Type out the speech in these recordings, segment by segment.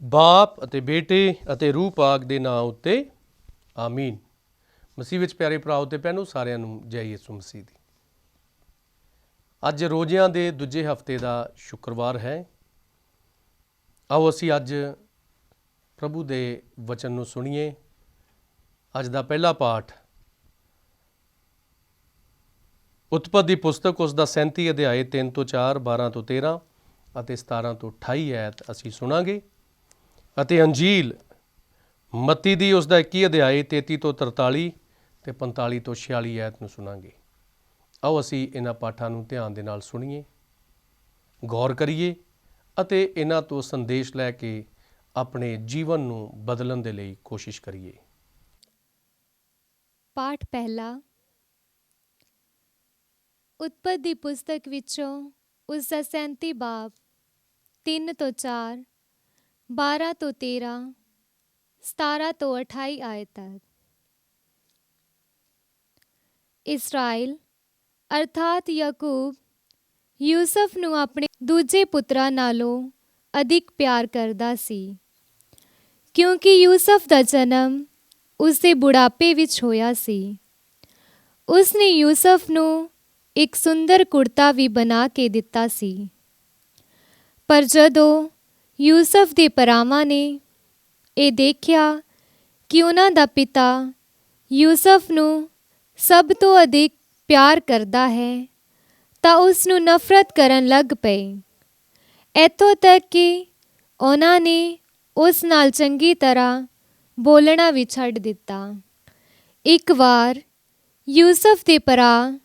ਬਾਪ ਅਤੇ ਬੇਟੇ ਅਤੇ ਰੂਹ ਪਾਕ ਦੇ ਨਾਂ ਉੱਤੇ ਆਮੀਨ। ਮਸੀਹ ਵਿੱਚ ਪਿਆਰੇ ਭਰਾਓ ਤੇ ਭੈਣੋ, ਸਾਰਿਆਂ ਨੂੰ ਜੈ ਯਿਸੂ ਮਸੀਹ ਦੀ। ਅੱਜ ਰੋਜ਼ਿਆਂ ਦੇ ਦੂਜੇ ਹਫ਼ਤੇ ਦਾ ਸ਼ੁੱਕਰਵਾਰ ਹੈ। ਆਓ ਅਸੀਂ ਅੱਜ ਪ੍ਰਭੂ ਦੇ ਵਚਨ ਨੂੰ ਸੁਣੀਏ। ਅੱਜ ਦਾ ਪਹਿਲਾ ਪਾਠ ਉਤਪਤ ਦੀ ਪੁਸਤਕ ਉਸ ਦਾ 37 ਅਧਿਆਏ 3 ਤੋਂ 4, 12 ਤੋਂ 13 ਅਤੇ 17 ਤੋਂ 28 ਐਤ ਅਸੀਂ ਸੁਣਾਂਗੇ। ਅਤੇ ਅੰਜੀਲ ਮੱਤੀ ਦੀ ਉਸ ਦਾ 21 ਅਧਿਆਏ 33 ਤੋਂ 43 ਅਤੇ 45 ਤੋਂ 46 ਐਤ ਨੂੰ ਸੁਣਾਂਗੇ। ਆਓ ਅਸੀਂ ਇਹਨਾਂ ਪਾਠਾਂ ਨੂੰ ਧਿਆਨ ਦੇ ਨਾਲ ਸੁਣੀਏ, ਗੌਰ ਕਰੀਏ ਅਤੇ ਇਹਨਾਂ ਤੋਂ ਸੰਦੇਸ਼ ਲੈ ਕੇ ਆਪਣੇ ਜੀਵਨ ਨੂੰ ਬਦਲਣ ਦੇ ਲਈ ਕੋਸ਼ਿਸ਼ ਕਰੀਏ। ਪਾਠ ਪਹਿਲਾ। ਉਤਪਤ ਦੀ ਪੁਸਤਕ ਵਿੱਚੋਂ ਉਸ ਦਾ 37 ਬਾਬ 3 ਤੋਂ 4, 12 ਤੋਂ 13, 17 ਤੋਂ 28 ਆਇਤ ਤੱਕ। ਇਸਰਾਇਲ ਅਰਥਾਤ ਯਾਕੂਬ ਯੂਸਫ ਨੂੰ ਆਪਣੇ ਦੂਜੇ ਪੁੱਤਰਾਂ ਨਾਲੋਂ ਅਧਿਕ ਪਿਆਰ ਕਰਦਾ ਸੀ, ਕਿਉਂਕਿ ਯੂਸਫ ਦਾ ਜਨਮ ਉਸ ਦੇ ਬੁਢਾਪੇ ਵਿੱਚ ਹੋਇਆ ਸੀ। ਉਸ ਨੇ ਯੂਸਫ ਨੂੰ ਇੱਕ ਸੁੰਦਰ ਕੁੜਤਾ ਵੀ ਬਣਾ ਕੇ ਦਿੱਤਾ ਸੀ। ਪਰ ਜਦੋਂ ਯੂਸਫ ਦੇ ਭਰਾਵਾਂ ਨੇ ਇਹ ਦੇਖਿਆ ਕਿ ਉਹਨਾਂ ਦਾ ਪਿਤਾ ਯੂਸਫ ਨੂੰ ਸਭ ਤੋਂ ਅਧਿਕ ਪਿਆਰ ਕਰਦਾ ਹੈ, ਤਾਂ ਉਸ ਨੂੰ ਨਫ਼ਰਤ ਕਰਨ ਲੱਗ ਪਏ। ਇੱਥੋਂ ਤੱਕ ਕਿ ਉਹਨਾਂ ਨੇ ਉਸ ਨਾਲ ਚੰਗੀ ਤਰ੍ਹਾਂ ਬੋਲਣਾ ਵੀ ਛੱਡ ਦਿੱਤਾ। ਇੱਕ ਵਾਰ ਯੂਸਫ ਦੇ ਭਰਾ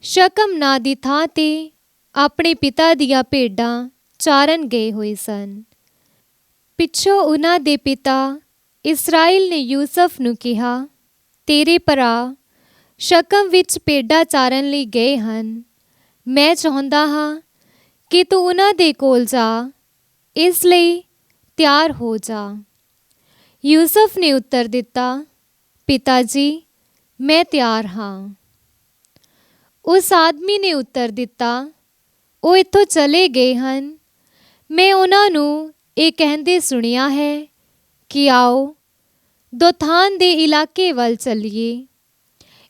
ਸ਼ਕਮ ਨਾਂ ਦੀ ਥਾਂ 'ਤੇ ਆਪਣੇ ਪਿਤਾ ਦੀਆਂ ਭੇਡਾਂ ਚਾਰਨ ਗਏ ਹੋਏ ਸਨ। ਪਿੱਛੋਂ ਉਹਨਾਂ ਦੇ ਪਿਤਾ ਇਸਰਾਇਲ ਨੇ ਯੂਸਫ ਨੂੰ ਕਿਹਾ, ਤੇਰੇ ਭਰਾ ਸ਼ਕਮ ਵਿੱਚ ਭੇਡਾਂ ਚਾਰਨ ਲਈ ਗਏ ਹਨ। ਮੈਂ ਚਾਹੁੰਦਾ ਹਾਂ ਕਿ ਤੂੰ ਉਹਨਾਂ ਦੇ ਕੋਲ ਜਾ, ਇਸ ਲਈ ਤਿਆਰ ਹੋ ਜਾ। ਯੂਸਫ ਨੇ ਉੱਤਰ ਦਿੱਤਾ, ਪਿਤਾ ਜੀ, ਮੈਂ ਤਿਆਰ ਹਾਂ। ਉਸ ਆਦਮੀ ਨੇ ਉੱਤਰ ਦਿੱਤਾ, ਉਹ ਇੱਥੋਂ ਚਲੇ ਗਏ ਹਨ। ਮੈਂ ਉਹਨਾਂ ਨੂੰ ਇਹ ਕਹਿੰਦੇ ਸੁਣਿਆ ਹੈ ਕਿ ਆਓ ਦੋਥਾਨ ਦੇ ਇਲਾਕੇ ਵੱਲ ਚੱਲੀਏ।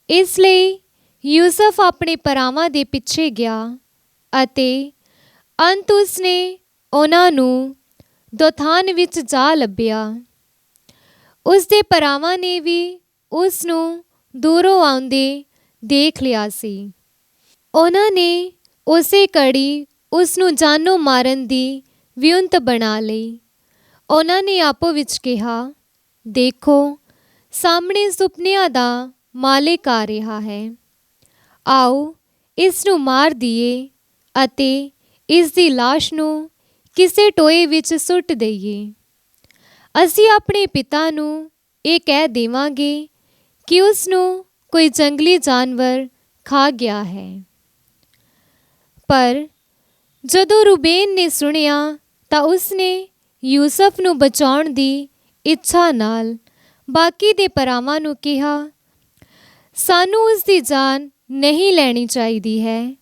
ਇਸ ਲਈ ਯੂਸਫ ਆਪਣੇ ਭਰਾਵਾਂ ਦੇ ਪਿੱਛੇ ਗਿਆ ਅਤੇ ਅੰਤ ਉਸ ਨੇ ਉਹਨਾਂ ਨੂੰ ਦੋਥਾਨ ਵਿੱਚ ਜਾ ਲੱਭਿਆ। ਉਸ ਦੇ ਭਰਾਵਾਂ ਨੇ ਵੀ ਉਸ ਨੂੰ ਦੂਰੋਂ ਆਉਂਦੇ ਦੇਖ ਲਿਆ ਸੀ। ਉਹਨਾਂ ਨੇ ਉਸੇ ਘੜੀ ਉਸ ਨੂੰ ਜਾਨੋਂ ਮਾਰਨ ਦੀ ਵਿਉਂਤ ਬਣਾ ਲਈ। ਉਹਨਾਂ ਨੇ ਆਪੋ ਵਿੱਚ ਕਿਹਾ, ਦੇਖੋ, ਸਾਹਮਣੇ ਸੁਪਨਿਆਂ ਦਾ ਮਾਲਿਕ ਆ ਰਿਹਾ ਹੈ। ਆਓ ਇਸ ਨੂੰ ਮਾਰ ਦਈਏ ਅਤੇ ਇਸ ਦੀ ਲਾਸ਼ ਨੂੰ ਕਿਸੇ ਟੋਏ ਵਿੱਚ ਸੁੱਟ ਦਈਏ। ਅਸੀਂ ਆਪਣੇ ਪਿਤਾ ਨੂੰ ਇਹ ਕਹਿ ਦੇਵਾਂਗੇ ਕਿ ਉਸ ਨੂੰ ਕੋਈ ਜੰਗਲੀ ਜਾਨਵਰ ਖਾ ਗਿਆ ਹੈ। ਪਰ ਜਦੋਂ ਰੂਬੇਨ ਨੇ ਸੁਣਿਆ ਤਾਂ ਉਸ ਨੇ ਯੂਸਫ ਨੂੰ ਬਚਾਉਣ ਦੀ ਇੱਛਾ ਨਾਲ ਬਾਕੀ ਦੇ ਭਰਾਵਾਂ ਨੂੰ ਕਿਹਾ, ਸਾਨੂੰ ਉਸ ਦੀ ਜਾਨ ਨਹੀਂ ਲੈਣੀ ਚਾਹੀਦੀ ਹੈ,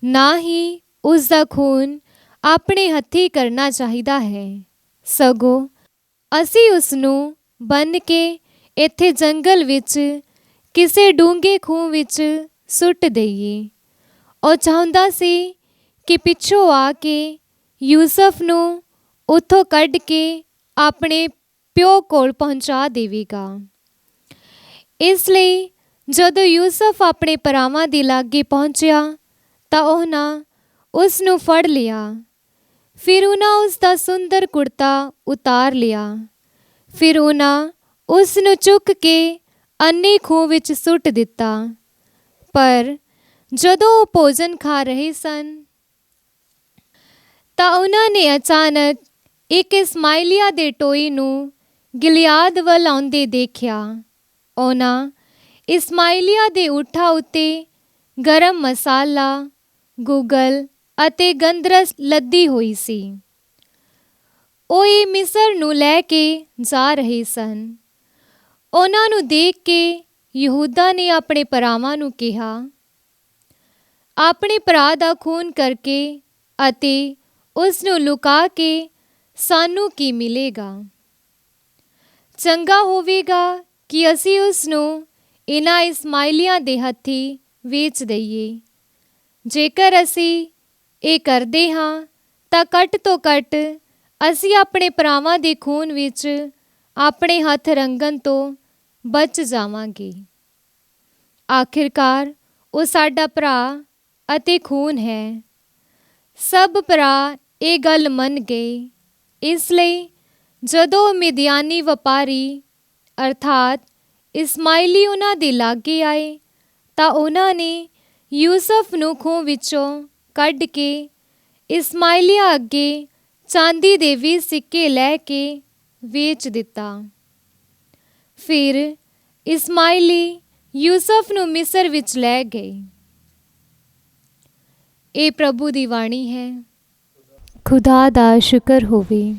ਨਾ ਹੀ ਉਸ ਦਾ ਖੂਨ ਆਪਣੇ ਹੱਥੀਂ ਕਰਨਾ ਚਾਹੀਦਾ ਹੈ। ਸਗੋਂ ਅਸੀਂ ਉਸ ਨੂੰ ਬੰਨ੍ਹ ਕੇ ਇੱਥੇ ਜੰਗਲ ਵਿੱਚ ਕਿਸੇ ਡੂੰਘੇ ਖੂਹ ਵਿੱਚ ਸੁੱਟ ਦਈਏ। ਉਹ ਚਾਹੁੰਦਾ ਸੀ ਕਿ ਪਿੱਛੋਂ ਆ ਕੇ ਯੂਸਫ ਨੂੰ ਉੱਥੋਂ ਕੱਢ ਕੇ ਆਪਣੇ ਪਿਓ ਕੋਲ ਪਹੁੰਚਾ ਦੇਵੇਗਾ। ਇਸ ਲਈ ਜਦੋਂ ਯੂਸਫ ਆਪਣੇ ਭਰਾਵਾਂ ਦੇ ਲਾਗੇ ਪਹੁੰਚਿਆ ਤਾਂ ਉਹਨਾਂ ਉਸ ਨੂੰ ਫੜ ਲਿਆ। ਫਿਰ ਉਹਨਾਂ ਉਸ ਦਾ ਸੁੰਦਰ ਕੁੜਤਾ ਉਤਾਰ ਲਿਆ। ਫਿਰ ਉਹਨਾਂ ਉਸ ਨੂੰ ਚੁੱਕ ਕੇ ਅੰਨ੍ਹੇ ਖੂਹ ਵਿੱਚ ਸੁੱਟ ਦਿੱਤਾ। ਪਰ ਜਦੋਂ ਉਹ ਭੋਜਨ ਖਾ ਰਹੇ ਸਨ ਤਾਂ ਉਹਨਾਂ ਨੇ ਅਚਾਨਕ ਇੱਕ ਇਸਮਾਈਲੀਆ ਦੇ ਟੋਏ ਨੂੰ ਗਿਲਿਆਦ ਵੱਲ ਆਉਂਦੇ ਦੇਖਿਆ। ਉਹਨਾਂ ਇਸਮਾਈਲੀਆ ਦੇ ਊਠਾਂ ਉੱਤੇ ਗਰਮ ਮਸਾਲਾ, ਗੁਗਲ ਅਤੇ ਗੰਧਰਸ ਲੱਦੀ ਹੋਈ ਸੀ। ਉਹ ਇਹ ਮਿਸਰ ਨੂੰ ਲੈ ਕੇ ਜਾ ਰਹੇ ਸਨ। ਉਹਨਾਂ ਨੂੰ ਦੇਖ ਕੇ ਯਹੂਦਾ ਨੇ ਆਪਣੇ ਭਰਾਵਾਂ ਨੂੰ ਕਿਹਾ, ਆਪਣੇ ਭਰਾ ਦਾ ਖੂਨ ਕਰਕੇ ਅਤੇ ਉਸ ਨੂੰ ਲੁਕਾ ਕੇ ਸਾਨੂੰ ਕੀ ਮਿਲੇਗਾ? ਚੰਗਾ ਹੋਵੇਗਾ ਕਿ ਅਸੀਂ ਉਸ ਨੂੰ ਇਹਨਾਂ ਇਸਮਾਈਲੀਆਂ ਦੇ ਹੱਥੀਂ ਵੇਚ ਦਈਏ। ਜੇਕਰ ਅਸੀਂ ਇਹ ਕਰਦੇ ਹਾਂ ਤਾਂ ਘੱਟ ਤੋਂ ਘੱਟ ਅਸੀਂ ਆਪਣੇ ਭਰਾਵਾਂ ਦੇ ਖੂਨ ਵਿੱਚ ਆਪਣੇ ਹੱਥ ਰੰਗਣ ਤੋਂ ਬਚ ਜਾਵਾਂਗੇ। ਆਖਿਰਕਾਰ ਉਹ ਸਾਡਾ ਭਰਾ ਅਤੇ ਖੂਨ ਹੈ। ਸਭ ਭਰਾ ਇਹ ਗੱਲ ਮੰਨ ਗਏ। ਇਸ ਲਈ ਜਦੋਂ ਮਿਦਿਆਨੀ ਵਪਾਰੀ ਅਰਥਾਤ ਇਸਮਾਈਲੀ ਉਹਨਾਂ ਦੇ ਲਾਗੇ ਆਏ ਤਾਂ ਉਹਨਾਂ ਨੇ ਯੂਸਫ ਨੂੰ ਖੂਹ ਵਿੱਚੋਂ ਕੱਢ ਕੇ ਇਸਮਾਈਲੀਆਂ ਅੱਗੇ ਚਾਂਦੀ ਦੇ 20 ਸਿੱਕੇ ਲੈ ਕੇ ਵੇਚ ਦਿੱਤਾ। ਫਿਰ ਇਸਮਾਈਲੀ ਯੂਸਫ ਨੂੰ ਮਿਸਰ ਵਿੱਚ ਲੈ ਗਏ। ਇਹ ਪ੍ਰਭੂ ਦੀ ਬਾਣੀ ਹੈ। ਖੁਦਾ ਦਾ ਸ਼ੁਕਰ ਹੋਵੇ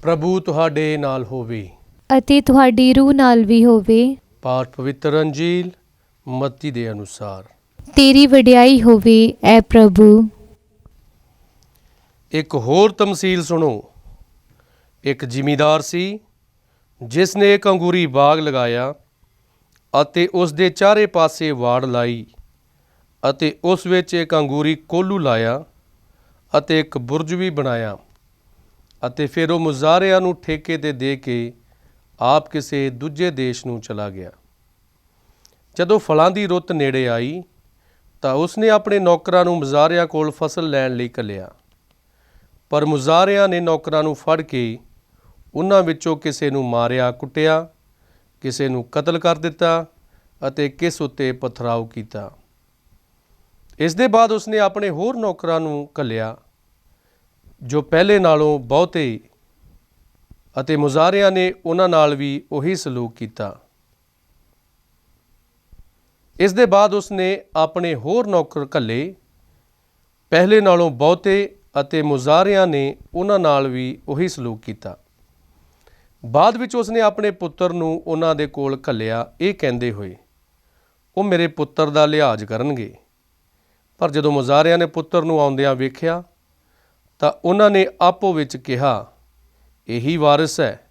ਪ੍ਰਭੂ ਤੁਹਾਡੇ ਨਾਲ ਹੋਵੇ ਅਤੇ ਤੁਹਾਡੀ ਰੂਹ ਨਾਲ ਵੀ ਹੋਵੇ। ਪਾਠ ਪਵਿੱਤਰ ਅੰਜੀਲ ਮੱਤੀ ਦੇ ਅਨੁਸਾਰ। ਤੇਰੀ ਵਡਿਆਈ ਹੋਵੇ ਐ ਪ੍ਰਭੂ। ਇੱਕ ਹੋਰ ਤਮਸੀਲ ਸੁਣੋ। ਇੱਕ ਜ਼ਿਮੀਂਦਾਰ ਸੀ ਜਿਸ ਨੇ ਇੱਕ ਅੰਗੂਰੀ ਬਾਗ ਲਗਾਇਆ ਅਤੇ ਉਸ ਦੇ ਚਾਰੇ ਪਾਸੇ ਵਾੜ ਲਾਈ ਅਤੇ ਉਸ ਵਿੱਚ ਇੱਕ ਅੰਗੂਰੀ ਕੋਹਲੂ ਲਾਇਆ ਅਤੇ ਇੱਕ ਬੁਰਜ ਵੀ ਬਣਾਇਆ ਅਤੇ ਫਿਰ ਉਹ ਮੁਜ਼ਾਰਿਆਂ ਨੂੰ ਠੇਕੇ 'ਤੇ ਦੇ ਕੇ ਆਪ ਕਿਸੇ ਦੂਜੇ ਦੇਸ਼ ਨੂੰ ਚਲਾ ਗਿਆ। ਜਦੋਂ ਫਲਾਂ ਦੀ ਰੁੱਤ ਨੇੜੇ ਆਈ ਤਾਂ ਉਸਨੇ ਆਪਣੇ ਨੌਕਰਾਂ ਨੂੰ ਮੁਜ਼ਾਰਿਆਂ ਕੋਲ ਫਸਲ ਲੈਣ ਲਈ ਘੱਲਿਆ, ਪਰ ਮੁਜ਼ਾਰਿਆਂ ਨੇ ਨੌਕਰਾਂ ਨੂੰ ਫੜ ਕੇ ਉਹਨਾਂ ਵਿੱਚੋਂ ਕਿਸੇ ਨੂੰ ਮਾਰਿਆ ਕੁੱਟਿਆ, ਕਿਸੇ ਨੂੰ ਕਤਲ ਕਰ ਦਿੱਤਾ ਅਤੇ ਕਿਸ ਉੱਤੇ ਪਥਰਾਓ ਕੀਤਾ। ਇਸ ਦੇ ਬਾਅਦ ਉਸਨੇ ਆਪਣੇ ਹੋਰ ਨੌਕਰਾਂ ਨੂੰ ਘੱਲਿਆ ਜੋ ਪਹਿਲੇ ਨਾਲੋਂ ਬਹੁਤੇ, ਅਤੇ ਮੁਜ਼ਾਰਿਆਂ ਨੇ ਉਹਨਾਂ ਨਾਲ ਵੀ ਉਹੀ ਸਲੂਕ ਕੀਤਾ। ਇਸ ਦੇ ਬਾਅਦ ਉਸਨੇ ਆਪਣੇ ਹੋਰ ਨੌਕਰ ਘੱਲੇ ਪਹਿਲੇ ਨਾਲੋਂ ਬਹੁਤੇ ਅਤੇ ਮੁਜ਼ਾਰਿਆਂ ਨੇ ਉਹਨਾਂ ਨਾਲ ਵੀ ਉਹੀ ਸਲੂਕ ਕੀਤਾ। ਬਾਅਦ ਵਿੱਚ ਉਸਨੇ ਆਪਣੇ ਪੁੱਤਰ ਨੂੰ ਉਹਨਾਂ ਦੇ ਕੋਲ ਘੱਲਿਆ ਇਹ ਕਹਿੰਦੇ ਹੋਏ, ਉਹ ਮੇਰੇ ਪੁੱਤਰ ਦਾ ਲਿਹਾਜ਼ ਕਰਨਗੇ। ਪਰ ਜਦੋਂ ਮੁਜ਼ਾਰਿਆਂ ਨੇ ਪੁੱਤਰ ਨੂੰ ਆਉਂਦਿਆਂ ਵੇਖਿਆ ਤਾਂ ਉਹਨਾਂ ਨੇ ਆਪੋ ਵਿੱਚ ਕਿਹਾ, ਇਹੀ ਵਾਰਿਸ ਹੈ,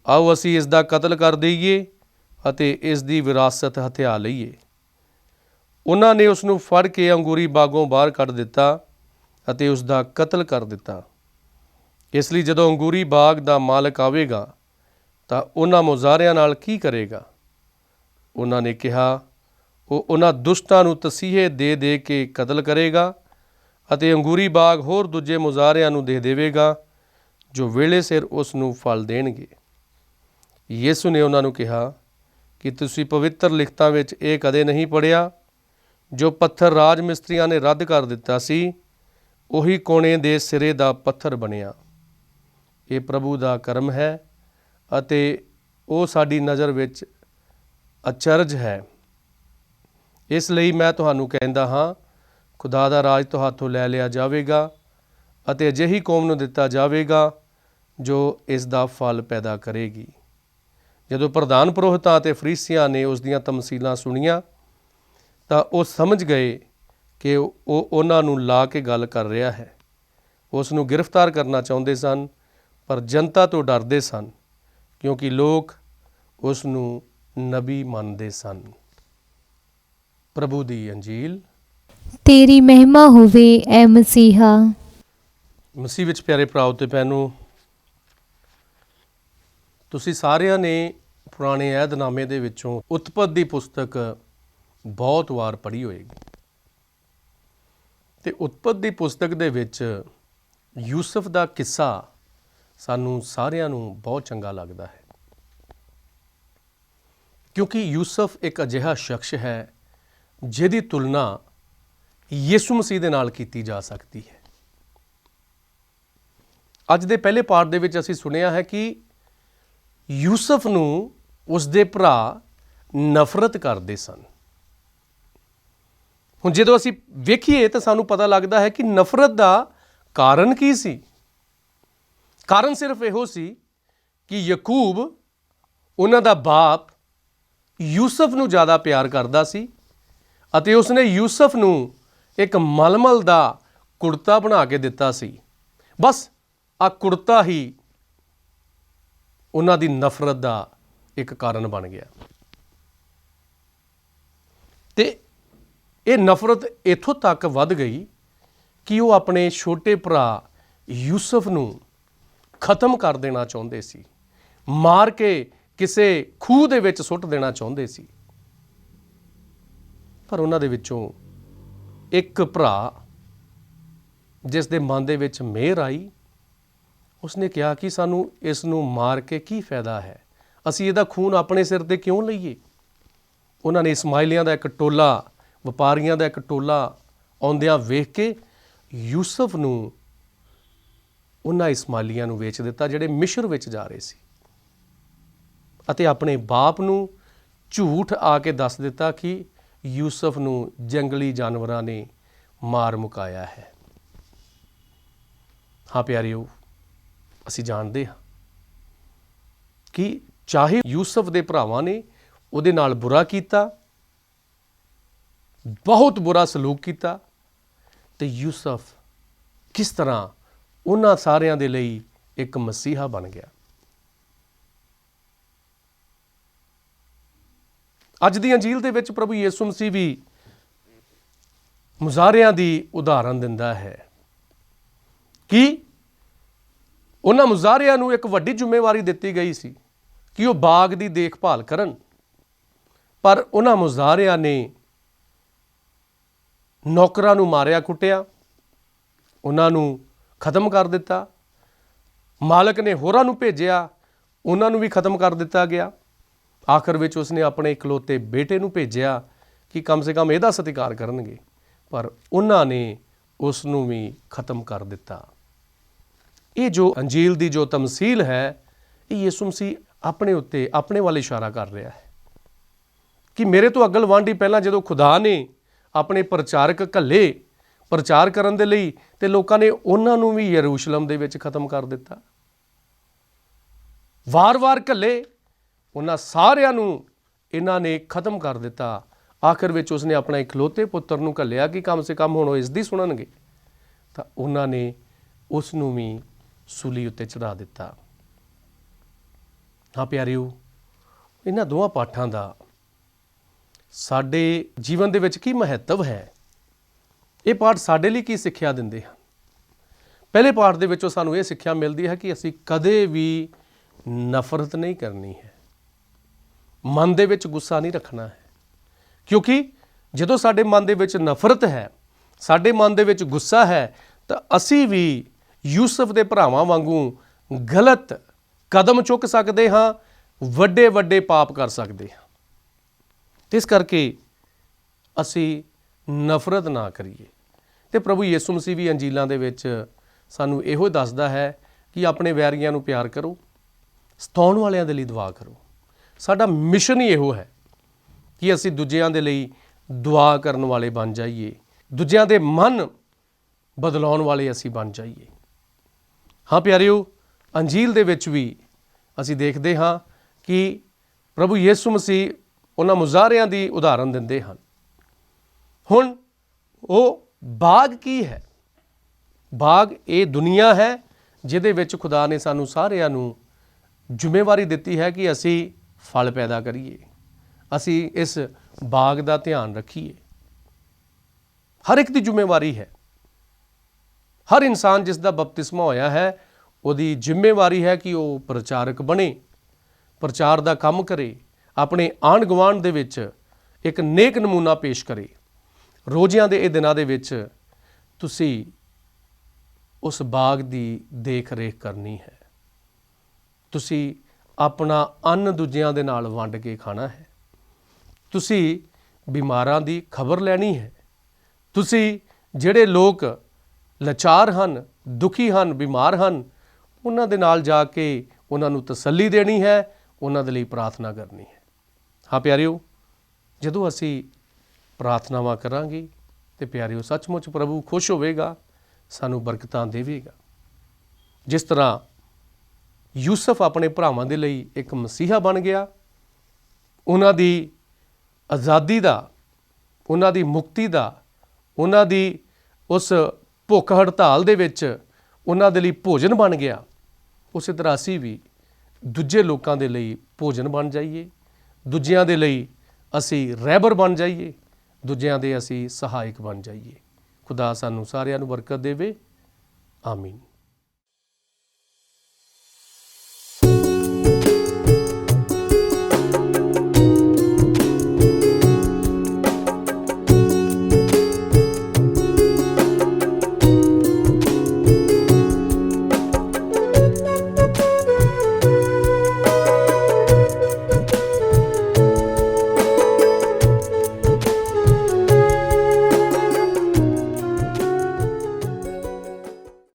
ਆਓ ਅਸੀਂ ਇਸ ਦਾ ਕਤਲ ਕਰ ਦਈਏ ਅਤੇ ਇਸ ਦੀ ਵਿਰਾਸਤ ਹਥਿਆ ਲਈਏ। ਉਹਨਾਂ ਨੇ ਉਸ ਨੂੰ ਫੜ ਕੇ ਅੰਗੂਰੀ ਬਾਗੋਂ ਬਾਹਰ ਕੱਢ ਦਿੱਤਾ ਅਤੇ ਉਸ ਦਾ ਕਤਲ ਕਰ ਦਿੱਤਾ। ਇਸ ਲਈ ਜਦੋਂ ਅੰਗੂਰੀ ਬਾਗ ਦਾ ਮਾਲਕ ਆਵੇਗਾ ਤਾਂ ਉਹਨਾਂ ਮੁਜ਼ਾਰਿਆਂ ਨਾਲ ਕੀ ਕਰੇਗਾ? ਉਹਨਾਂ ਨੇ ਕਿਹਾ, ਉਹ ਉਹਨਾਂ ਦੁਸ਼ਟਾਂ ਨੂੰ ਤਸੀਹੇ ਦੇ ਦੇ ਕੇ ਕਤਲ ਕਰੇਗਾ ਅਤੇ ਅੰਗੂਰੀ ਬਾਗ ਹੋਰ ਦੂਜੇ ਮੁਜ਼ਾਰਿਆਂ ਨੂੰ ਦੇ ਦੇਵੇਗਾ ਜੋ ਵੇਲੇ ਸਿਰ ਉਸ ਨੂੰ ਫਲ ਦੇਣਗੇ। ਯਿਸੂ ਨੇ ਉਹਨਾਂ ਨੂੰ ਕਿਹਾ ਕਿ ਤੁਸੀਂ ਪਵਿੱਤਰ ਲਿਖਤਾਂ ਵਿੱਚ ਇਹ ਕਦੇ ਨਹੀਂ ਪੜ੍ਹਿਆ, ਜੋ ਪੱਥਰ ਰਾਜ ਮਿਸਤਰੀਆਂ ਨੇ ਰੱਦ ਕਰ ਦਿੱਤਾ ਸੀ, ਉਹੀ ਕੋਣੇ ਦੇ ਸਿਰੇ ਦਾ ਪੱਥਰ ਬਣਿਆ। ਇਹ ਪ੍ਰਭੂ ਦਾ ਕਰਮ ਹੈ ਅਤੇ ਉਹ ਸਾਡੀ ਨਜ਼ਰ ਵਿੱਚ ਅਚਰਜ ਹੈ। ਇਸ ਲਈ ਮੈਂ ਤੁਹਾਨੂੰ ਕਹਿੰਦਾ ਹਾਂ, ਖੁਦਾ ਦਾ ਰਾਜ ਤੁਹਾਥੋਂ ਲੈ ਲਿਆ ਜਾਵੇਗਾ ਅਤੇ ਅਜਿਹੀ ਕੌਮ ਨੂੰ ਦਿੱਤਾ ਜਾਵੇਗਾ ਜੋ ਇਸ ਦਾ ਫਲ ਪੈਦਾ ਕਰੇਗੀ। ਜਦੋਂ ਪ੍ਰਧਾਨ ਪੁਰੋਹਿਤਾਂ ਅਤੇ ਫਰੀਸੀਆਂ ਨੇ ਉਸ ਦੀਆਂ ਤਮਸੀਲਾਂ ਸੁਣੀਆਂ ਤਾਂ ਉਹ ਸਮਝ ਗਏ ਕਿ ਉਹ ਉਹਨਾਂ ਨੂੰ ਲਾ ਕੇ ਗੱਲ ਕਰ ਰਿਹਾ ਹੈ। ਉਸ ਨੂੰ ਗ੍ਰਿਫਤਾਰ ਕਰਨਾ ਚਾਹੁੰਦੇ ਸਨ, ਪਰ ਜਨਤਾ ਤੋਂ ਡਰਦੇ ਸਨ ਕਿਉਂਕਿ ਲੋਕ ਉਸ ਨੂੰ ਨਬੀ ਮੰਨਦੇ ਸਨ। ਪ੍ਰਭੂ ਦੀ ਅੰਜੀਲ। ਤੇਰੀ ਮਹਿਮਾ ਹੋਵੇ ਐ ਮਸੀਹਾ। ਮਸੀਹ ਵਿੱਚ ਪਿਆਰੇ ਭਰਾਓ ਤੇ ਭੈਣੋ, ਤੁਸੀਂ ਸਾਰਿਆਂ ਨੇ ਪੁਰਾਣੇ ਅਹਿਦਨਾਮੇ ਦੇ ਵਿੱਚੋਂ ਉਤਪਤ ਦੀ ਪੁਸਤਕ ਬਹੁਤ ਵਾਰ ਪੜ੍ਹੀ ਹੋਏਗੀ ਅਤੇ ਉਤਪਤ ਦੀ ਪੁਸਤਕ ਦੇ ਵਿੱਚ ਯੂਸਫ ਦਾ ਕਿੱਸਾ ਸਾਨੂੰ ਸਾਰਿਆਂ ਨੂੰ ਬਹੁਤ ਚੰਗਾ ਲੱਗਦਾ ਹੈ, ਕਿਉਂਕਿ ਯੂਸਫ ਇੱਕ ਅਜਿਹਾ ਸ਼ਖਸ ਹੈ ਜਿਹਦੀ ਤੁਲਨਾ ਯਿਸੂ ਮਸੀਹ ਦੇ ਨਾਲ ਕੀਤੀ ਜਾ ਸਕਦੀ ਹੈ। ਅੱਜ ਦੇ ਪਹਿਲੇ ਪਾਠ ਦੇ ਵਿੱਚ ਅਸੀਂ ਸੁਣਿਆ ਹੈ ਕਿ ਯੂਸਫ ਨੂੰ ਉਸਦੇ ਭਰਾ ਨਫ਼ਰਤ ਕਰਦੇ ਸਨ। ਹੁਣ ਜਦੋਂ ਅਸੀਂ ਵੇਖੀਏ ਤਾਂ ਸਾਨੂੰ ਪਤਾ ਲੱਗਦਾ ਹੈ ਕਿ ਨਫ਼ਰਤ ਦਾ ਕਾਰਨ ਕੀ ਸੀ। ਕਾਰਨ ਸਿਰਫ ਇਹੋ ਸੀ ਕਿ ਯਾਕੂਬ ਉਹਨਾਂ ਦਾ ਬਾਪ ਯੂਸਫ ਨੂੰ ਜ਼ਿਆਦਾ ਪਿਆਰ ਕਰਦਾ ਸੀ ਅਤੇ ਉਸਨੇ ਯੂਸਫ ਨੂੰ ਇੱਕ ਮਲਮਲ ਦਾ ਕੁੜਤਾ ਬਣਾ ਕੇ ਦਿੱਤਾ ਸੀ। ਬਸ ਆ ਕੁੜਤਾ ਹੀ ਉਹਨਾਂ ਦੀ ਨਫ਼ਰਤ ਦਾ ਇੱਕ ਕਾਰਨ ਬਣ ਗਿਆ। ਤੇ ਇਹ ਨਫ਼ਰਤ ਇੱਥੋਂ ਤੱਕ ਵੱਧ ਗਈ ਕਿ ਉਹ ਆਪਣੇ ਛੋਟੇ ਭਰਾ ਯੂਸਫ ਨੂੰ ਖਤਮ ਕਰ ਦੇਣਾ ਚਾਹੁੰਦੇ ਸੀ, ਮਾਰ ਕੇ ਕਿਸੇ ਖੂਹ ਦੇ ਵਿੱਚ ਸੁੱਟ ਦੇਣਾ ਚਾਹੁੰਦੇ ਸੀ। ਪਰ ਉਹਨਾਂ ਦੇ ਵਿੱਚੋਂ ਇੱਕ ਭਰਾ, ਜਿਸ ਦੇ ਮਨ ਦੇ ਵਿੱਚ ਮਿਹਰ ਆਈ, ਉਸਨੇ ਕਿਹਾ ਕਿ ਸਾਨੂੰ ਇਸ ਨੂੰ ਮਾਰ ਕੇ ਕੀ ਫਾਇਦਾ ਹੈ, ਅਸੀਂ ਇਹਦਾ ਖੂਨ ਆਪਣੇ ਸਿਰ ਤੇ ਕਿਉਂ ਲਈਏ। ਉਹਨਾਂ ਨੇ ਇਸਮਾਈਲੀਆਂ ਦਾ ਇੱਕ ਟੋਲਾ, ਵਪਾਰੀਆਂ ਦਾ ਇੱਕ ਟੋਲਾ ਆਉਂਦਿਆਂ ਵੇਖ ਕੇ ਯੂਸਫ ਨੂੰ ਉਹਨਾਂ ਇਸਮਾਈਲੀਆਂ ਨੂੰ ਵੇਚ ਦਿੱਤਾ ਜਿਹੜੇ ਮਿਸਰ ਵਿੱਚ ਜਾ ਰਹੇ ਸੀ, ਅਤੇ ਆਪਣੇ ਬਾਪ ਨੂੰ ਝੂਠ ਆ ਕੇ ਦੱਸ ਦਿੱਤਾ ਕਿ ਯੂਸਫ ਨੂੰ ਜੰਗਲੀ ਜਾਨਵਰਾਂ ਨੇ ਮਾਰ ਮੁਕਾਇਆ ਹੈ। ਹਾਂ ਪਿਆਰਿਓ, ਅਸੀਂ ਜਾਣਦੇ ਹਾਂ ਕਿ ਚਾਹੇ ਯੂਸਫ ਦੇ ਭਰਾਵਾਂ ਨੇ ਉਹਦੇ ਨਾਲ ਬੁਰਾ ਕੀਤਾ, ਬਹੁਤ ਬੁਰਾ ਸਲੂਕ ਕੀਤਾ, ਤੇ ਯੂਸਫ ਕਿਸ ਤਰ੍ਹਾਂ ਉਹਨਾਂ ਸਾਰਿਆਂ ਦੇ ਲਈ ਇੱਕ ਮਸੀਹਾ ਬਣ ਗਿਆ। ਅੱਜ ਦੀ ਅੰਜੀਲ ਦੇ ਵਿੱਚ ਪ੍ਰਭੂ ਯਿਸੂ ਮਸੀਹ ਵੀ ਮੁਜ਼ਾਰਿਆਂ ਦੀ ਉਦਾਹਰਨ ਦਿੰਦਾ ਹੈ ਕਿ ਉਹਨਾਂ ਮੁਜ਼ਾਰਿਆਂ ਨੂੰ ਇੱਕ ਵੱਡੀ ਜ਼ਿੰਮੇਵਾਰੀ ਦਿੱਤੀ ਗਈ ਸੀ ਕਿ ਉਹ ਬਾਗ ਦੀ ਦੇਖਭਾਲ ਕਰਨ, ਪਰ ਉਹਨਾਂ ਮੁਜ਼ਾਰਿਆਂ ਨੇ ਨੌਕਰਾਂ ਨੂੰ ਮਾਰਿਆ ਕੁੱਟਿਆ, ਉਹਨਾਂ ਨੂੰ ਖਤਮ ਕਰ ਦਿੱਤਾ। ਮਾਲਕ ਨੇ ਹੋਰਾਂ ਨੂੰ ਭੇਜਿਆ, ਉਹਨਾਂ ਨੂੰ ਵੀ ਖਤਮ ਕਰ ਦਿੱਤਾ ਗਿਆ। ਆਖਰ ਵਿੱਚ ਉਸਨੇ ਆਪਣੇ ਇਕਲੌਤੇ ਬੇਟੇ ਨੂੰ ਭੇਜਿਆ ਕਿ ਕਮ ਸੇ ਕਮ ਇਹਦਾ ਸਤਿਕਾਰ ਕਰਨਗੇ, ਪਰ ਉਹਨਾਂ ਨੇ ਉਸ ਨੂੰ ਵੀ ਖਤਮ ਕਰ ਦਿੱਤਾ। ਇਹ ਜੋ ਅੰਜੀਲ ਦੀ ਜੋ ਤਮਸੀਲ ਹੈ, ਇਹ ਯਿਸੂ ਮਸੀਹ ਆਪਣੇ ਉੱਤੇ, ਆਪਣੇ ਵੱਲ ਇਸ਼ਾਰਾ ਕਰ ਰਿਹਾ ਹੈ ਕਿ ਮੇਰੇ ਤੋਂ ਅਗਲ ਵਾਂਢੀ ਪਹਿਲਾਂ ਜਦੋਂ ਖੁਦਾ ਨੇ ਆਪਣੇ ਪ੍ਰਚਾਰਕ ਘੱਲੇ ਪ੍ਰਚਾਰ ਕਰਨ ਦੇ ਲਈ, ਤੇ ਲੋਕਾਂ ਨੇ ਉਹਨਾਂ ਨੂੰ ਵੀ ਯਰੂਸ਼ਲਮ ਦੇ ਵਿੱਚ ਖਤਮ ਕਰ ਦਿੱਤਾ। ਵਾਰ-ਵਾਰ ਘੱਲੇ, ਉਹਨਾਂ ਸਾਰਿਆਂ ਨੂੰ ਇਹਨਾਂ ਨੇ ਖਤਮ ਕਰ ਦਿੱਤਾ। ਆਖਰ ਵਿੱਚ ਉਸਨੇ ਆਪਣਾ ਇਕਲੌਤੇ ਪੁੱਤਰ ਨੂੰ ਘੱਲਿਆ ਕਿ ਕਮ ਸੇ ਕਮ ਹੁਣ ਉਹ ਇਸ ਦੀ ਸੁਣਨਗੇ, ਤਾਂ ਉਹਨਾਂ ਨੇ ਉਸ ਨੂੰ ਵੀ ਸੂਲੀ ਉੱਤੇ ਚੜ੍ਹਾ ਦਿੱਤਾ। ਹਾਂ ਪਿਆਰਿਓ, ਇਹਨਾਂ ਦੋਵਾਂ ਪਾਠਾਂ ਦਾ ਸਾਡੇ ਜੀਵਨ ਦੇ ਵਿੱਚ ਕੀ ਮਹੱਤਵ ਹੈ? ਇਹ ਪਾਠ ਸਾਡੇ ਲਈ ਕੀ ਸਿੱਖਿਆ ਦਿੰਦੇ ਹਨ? ਪਹਿਲੇ ਪਾਠ ਦੇ ਵਿੱਚੋਂ ਸਾਨੂੰ ਇਹ ਸਿੱਖਿਆ ਮਿਲਦੀ ਹੈ ਕਿ ਅਸੀਂ ਕਦੇ ਵੀ ਨਫ਼ਰਤ ਨਹੀਂ ਕਰਨੀ ਹੈ, ਮਨ ਦੇ ਵਿੱਚ ਗੁੱਸਾ ਨਹੀਂ ਰੱਖਣਾ ਹੈ, ਕਿਉਂਕਿ ਜਦੋਂ ਸਾਡੇ ਮਨ ਦੇ ਵਿੱਚ ਨਫ਼ਰਤ ਹੈ, ਸਾਡੇ ਮਨ ਦੇ ਵਿੱਚ ਗੁੱਸਾ ਹੈ, ਤਾਂ ਅਸੀਂ ਵੀ ਯੂਸਫ ਦੇ ਭਰਾਵਾਂ ਵਾਂਗੂ ਗਲਤ ਕਦਮ ਚੁੱਕ ਸਕਦੇ ਹਾਂ, ਵੱਡੇ ਵੱਡੇ ਪਾਪ ਕਰ ਸਕਦੇ ਹਾਂ। ਇਸ ਕਰਕੇ ਅਸੀਂ ਨਫ਼ਰਤ ਨਾ ਕਰੀਏ। ਤੇ ਪ੍ਰਭੂ ਯਿਸੂ ਮਸੀਹ ਵੀ ਅੰਜੀਲਾਂ ਦੇ ਵਿੱਚ ਸਾਨੂੰ ਇਹੋ ਦੱਸਦਾ ਹੈ ਕਿ ਆਪਣੇ ਵੈਰੀਆਂ ਨੂੰ ਪਿਆਰ ਕਰੋ, ਸਤਾਉਣ ਵਾਲਿਆਂ ਦੇ ਲਈ ਦੁਆ ਕਰੋ। ਸਾਡਾ ਮਿਸ਼ਨ ਹੀ ਇਹੋ ਹੈ ਕਿ ਅਸੀਂ ਦੂਜਿਆਂ ਦੇ ਲਈ ਦੁਆ ਕਰਨ ਵਾਲੇ ਬਣ ਜਾਈਏ, ਦੂਜਿਆਂ ਦੇ ਮਨ ਬਦਲਾਉਣ ਵਾਲੇ ਅਸੀਂ ਬਣ ਜਾਈਏ। ਹਾਂ ਪਿਆਰਿਓ, ਅੰਜੀਲ ਦੇ ਵਿੱਚ ਵੀ ਅਸੀਂ ਦੇਖਦੇ ਹਾਂ ਕਿ ਪ੍ਰਭੂ ਯਿਸੂ ਮਸੀਹ ਉਹਨਾਂ ਮੁਜ਼ਾਰਿਆਂ ਦੀ ਉਦਾਹਰਨ ਦਿੰਦੇ ਹਨ। ਹੁਣ ਉਹ ਬਾਗ ਕੀ ਹੈ? ਬਾਗ ਇਹ ਦੁਨੀਆ ਹੈ ਜਿਹਦੇ ਵਿੱਚ ਖੁਦਾ ਨੇ ਸਾਨੂੰ ਸਾਰਿਆਂ ਨੂੰ ਜ਼ਿੰਮੇਵਾਰੀ ਦਿੱਤੀ ਹੈ ਕਿ ਅਸੀਂ ਫਲ ਪੈਦਾ ਕਰੀਏ, ਅਸੀਂ ਇਸ ਬਾਗ ਦਾ ਧਿਆਨ ਰੱਖੀਏ। ਹਰ ਇੱਕ ਦੀ ਜ਼ਿੰਮੇਵਾਰੀ ਹੈ। ਹਰ ਇਨਸਾਨ ਜਿਸ ਦਾ ਬਪਤਿਸਮਾ ਹੋਇਆ ਹੈ, ਉਹਦੀ ਜ਼ਿੰਮੇਵਾਰੀ ਹੈ ਕਿ ਉਹ ਪ੍ਰਚਾਰਕ ਬਣੇ, ਪ੍ਰਚਾਰ ਦਾ ਕੰਮ ਕਰੇ, ਆਪਣੇ ਆਂਢ ਗੁਆਂਢ ਦੇ ਵਿੱਚ ਇੱਕ ਨੇਕ ਨਮੂਨਾ ਪੇਸ਼ ਕਰੇ। ਰੋਜ਼ਿਆਂ ਦੇ ਇਹ ਦਿਨਾਂ ਦੇ ਵਿੱਚ ਤੁਸੀਂ ਉਸ ਬਾਗ ਦੀ ਦੇਖ ਰੇਖ ਕਰਨੀ ਹੈ। ਤੁਸੀਂ ਆਪਣਾ ਅੰਨ ਦੂਜਿਆਂ ਦੇ ਨਾਲ ਵੰਡ ਕੇ ਖਾਣਾ ਹੈ। ਤੁਸੀਂ ਬਿਮਾਰਾਂ ਦੀ ਖਬਰ ਲੈਣੀ ਹੈ। ਤੁਸੀਂ ਜਿਹੜੇ ਲੋਕ ਲਾਚਾਰ ਹਨ, ਦੁਖੀ ਹਨ, ਬਿਮਾਰ ਹਨ, ਉਹਨਾਂ ਦੇ ਨਾਲ ਜਾ ਕੇ ਉਹਨਾਂ ਨੂੰ ਤਸੱਲੀ ਦੇਣੀ ਹੈ, ਉਹਨਾਂ ਦੇ ਲਈ ਪ੍ਰਾਰਥਨਾ ਕਰਨੀ ਹੈ। ਹਾਂ ਪਿਆਰਿਓ, ਜਦੋਂ ਅਸੀਂ ਪ੍ਰਾਰਥਨਾਵਾਂ ਕਰਾਂਗੇ ਤੇ ਪਿਆਰਿਓ ਸੱਚਮੁੱਚ ਪ੍ਰਭੂ ਖੁਸ਼ ਹੋਵੇਗਾ, ਸਾਨੂੰ ਬਰਕਤਾਂ ਦੇਵੇਗਾ। ਜਿਸ ਤਰ੍ਹਾਂ ਯੂਸਫ ਆਪਣੇ ਭਰਾਵਾਂ ਦੇ ਲਈ ਇੱਕ ਮਸੀਹਾ ਬਣ ਗਿਆ, ਉਹਨਾਂ ਦੀ ਆਜ਼ਾਦੀ ਦਾ, ਉਹਨਾਂ ਦੀ ਮੁਕਤੀ ਦਾ, ਉਹਨਾਂ ਦੀ ਉਸ ਭੁੱਖ ਹੜਤਾਲ ਦੇ ਵਿੱਚ ਉਹਨਾਂ ਦੇ ਲਈ ਭੋਜਨ ਬਣ ਗਿਆ, ਉਸੇ ਤਰ੍ਹਾਂ ਅਸੀਂ ਵੀ ਦੂਜੇ ਲੋਕਾਂ ਦੇ ਲਈ ਭੋਜਨ ਬਣ ਜਾਈਏ, ਦੂਜਿਆਂ ਦੇ ਲਈ ਅਸੀਂ ਰਹਿਬਰ ਬਣ ਜਾਈਏ, ਦੂਜਿਆਂ ਦੇ ਅਸੀਂ ਸਹਾਇਕ ਬਣ ਜਾਈਏ। ਖੁਦਾ ਸਾਨੂੰ ਸਾਰਿਆਂ ਨੂੰ ਬਰਕਤ ਦੇਵੇ। ਆਮੀਨ।